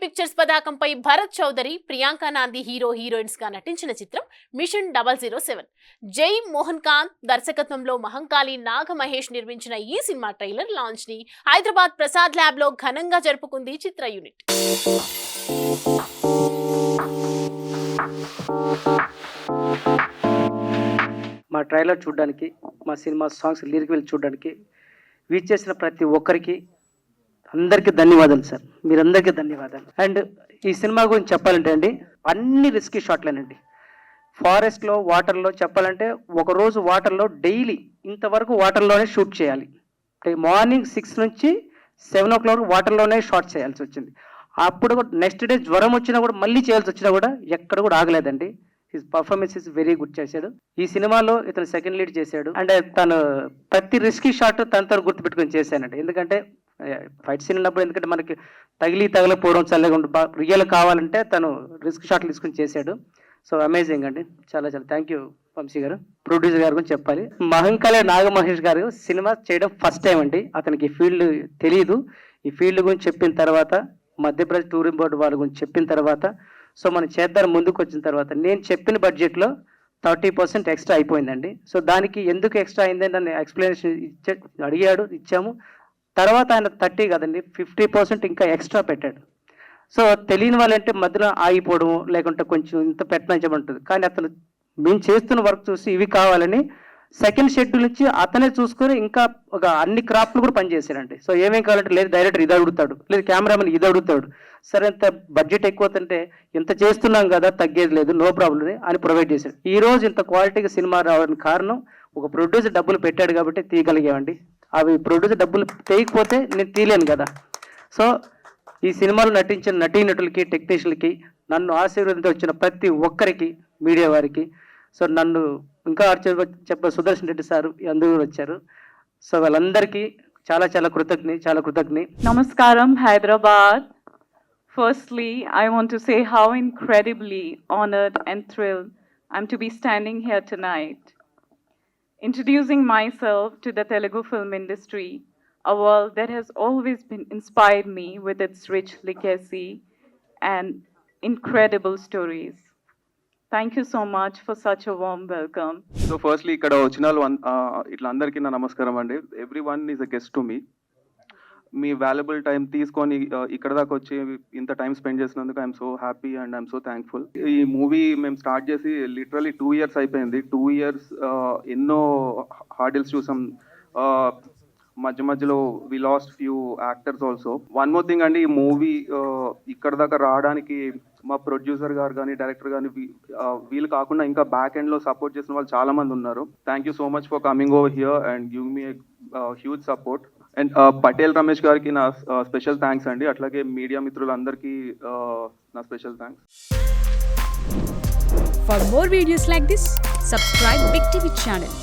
Pictures పతాకంపై భరత్ చౌదరి, ప్రియాంక నాంది heroines గా నటించిన చిత్రం మిషన్ 007. జై మోహన్ కాంత్ దర్శకత్వంలో మహంకాళి నాగ మహేష్ నిర్మించిన ఈ సినిమా ట్రైలర్ లాంచ్ ని హైదరాబాద్ ప్రసాద్ ల్యాబ్ లో ఘనంగా జరుపుకుంది చిత్ర యూనిట్. మా ట్రైలర్ చూడడానికి, మా సినిమా సాంగ్స్ లిరిక్ వెళ్ళి చూడడానికి వీచేసిన ప్రతి ఒక్కరికి అందరికీ ధన్యవాదాలు సార్. మీరందరికీ ధన్యవాదాలు. అండ్ ఈ సినిమా గురించి చెప్పాలంటే అండి, అన్ని రిస్కీ షాట్లేనండి. ఫారెస్ట్లో, వాటర్లో చెప్పాలంటే ఒకరోజు వాటర్లో డైలీ ఇంతవరకు వాటర్లోనే షూట్ చేయాలి. మార్నింగ్ 6 నుంచి 7 o'clock వాటర్లోనే షాట్ చేయాల్సి వచ్చింది. అప్పుడు నెక్స్ట్ డే జ్వరం వచ్చినా కూడా మళ్ళీ చేయాల్సి వచ్చినా కూడా ఎక్కడ కూడా ఆగలేదండి. His performance is very good చేశాడు. ఈ సినిమాలో ఇతను సెకండ్ లీడ్ చేశాడు. అండ్ తను ప్రతి రిస్కీ షాట్ తనతో గుర్తుపెట్టుకొని చేశానండి. ఎందుకంటే ఫైట్ సీన్ ఉన్నప్పుడు ఎందుకంటే మనకి తగలపోవడం చల్లగా రియల్ కావాలంటే తను రిస్క్ షాట్లు తీసుకుని చేశాడు. సో అమేజింగ్ అండి. చాలా చాలా థ్యాంక్ యూ వంశీ గారు. ప్రొడ్యూసర్ గారు గురించి చెప్పాలి. మహంకాళి నాగ మహేష్ గారు సినిమా చేయడం ఫస్ట్ టైం అండి. అతనికి ఈ ఫీల్డ్ తెలియదు. ఈ ఫీల్డ్ గురించి చెప్పిన తర్వాత, మధ్యప్రదేశ్ టూరిజం బోర్డు వాళ్ళ గురించి చెప్పిన తర్వాత, సో మనం చేద్దాం ముందుకు వచ్చిన తర్వాత నేను చెప్పిన బడ్జెట్లో 30% ఎక్స్ట్రా అయిపోయిందండి. సో దానికి ఎందుకు ఎక్స్ట్రా అయిందని నన్ను ఎక్స్ప్లెనేషన్ అడిగాడు, ఇచ్చాము. తర్వాత ఆయన 30 కదండి 50% ఇంకా ఎక్స్ట్రా పెట్టాడు. సో తెలియని వాళ్ళంటే మధ్యలో ఆగిపోవడం, లేకుంటే కొంచెం ఇంత పెట్టించమంటుంది. కానీ అతను మేము చేస్తున్న వర్క్ చూసి ఇవి కావాలని సెకండ్ షెడ్యూల్ నుంచి అతనే చూసుకొని ఇంకా ఒక అన్ని క్రాఫ్ట్లు కూడా పనిచేశాడండి. సో ఏమేం కావాలంటే లేదు డైరెక్టర్ ఇది అడుగుతాడు, లేదు కెమెరామెన్ ఇది అడుగుతాడు. సరే ఇంత బడ్జెట్ ఎక్కువ అవుతుంటే ఇంత చేస్తున్నాం కదా, తగ్గేది లేదు, నో ప్రాబ్లం అని ప్రొవైడ్ చేశాడు. ఈ రోజు ఇంత క్వాలిటీగా సినిమా రావడానికి కారణం ఒక ప్రొడ్యూసర్ డబ్బులు పెట్టాడు కాబట్టి తీయగలిగామండి. అవి ప్రొడ్యూసర్ డబ్బులు తీయకపోతే నేను తీయలేను కదా. సో ఈ సినిమాలో నటించిన నటీనటులకి, టెక్నీషియన్లకి, నన్ను ఆశీర్వదించి వచ్చిన ప్రతి ఒక్కరికి, మీడియా వారికి, సో నన్ను ఇంకా చెప్ప సుదర్శన్ రెడ్డి సార్ అందరూ వచ్చారు. సో వాళ్ళందరికీ చాలా చాలా కృతజ్ఞ. Namaskaram, Hyderabad. Firstly, I want to say how incredibly honored and thrilled I'm to be standing here tonight, introducing myself to the Telugu film industry, a world that has always been inspired me with its rich legacy and incredible stories. Thank you so much for such a warm welcome. So firstly, ఇక్కడ వచ్చిన వాళ్ళు ఇట్లా అందరికీ నా నమస్కారం అండి. Everyone is a guest to me. మీ valuable time తీసుకొని ఇక్కడ దాకా వచ్చి ఇంత టైం స్పెండ్ చేసినందుకు I'm so happy and I'm so thankful. ఈ మూవీ మేము స్టార్ట్ చేసి లిటరలీ 2 years అయిపోయింది. 2 years ఎన్నో హార్డిల్స్ చూసాం. మధ్యలో we lost few actors also. One more thing అండి, ఈ మూవీ ఇక్కడ దాకా రావడానికి మా ప్రొడ్యూసర్ గారు కానీ, డైరెక్టర్ కానీ వీళ్ళు కాకుండా ఇంకా బ్యాక్ ఎండ్లో సపోర్ట్ చేసిన వాళ్ళు చాలా మంది ఉన్నారు. Thank you so much for coming over here and give me huge support. And Patel Ramesh గారికి నా స్పెషల్ థ్యాంక్స్ అండి. అట్లాగే మీడియా మిత్రులందరికీ నా special thanks. For more videos like this, subscribe Big TV channel.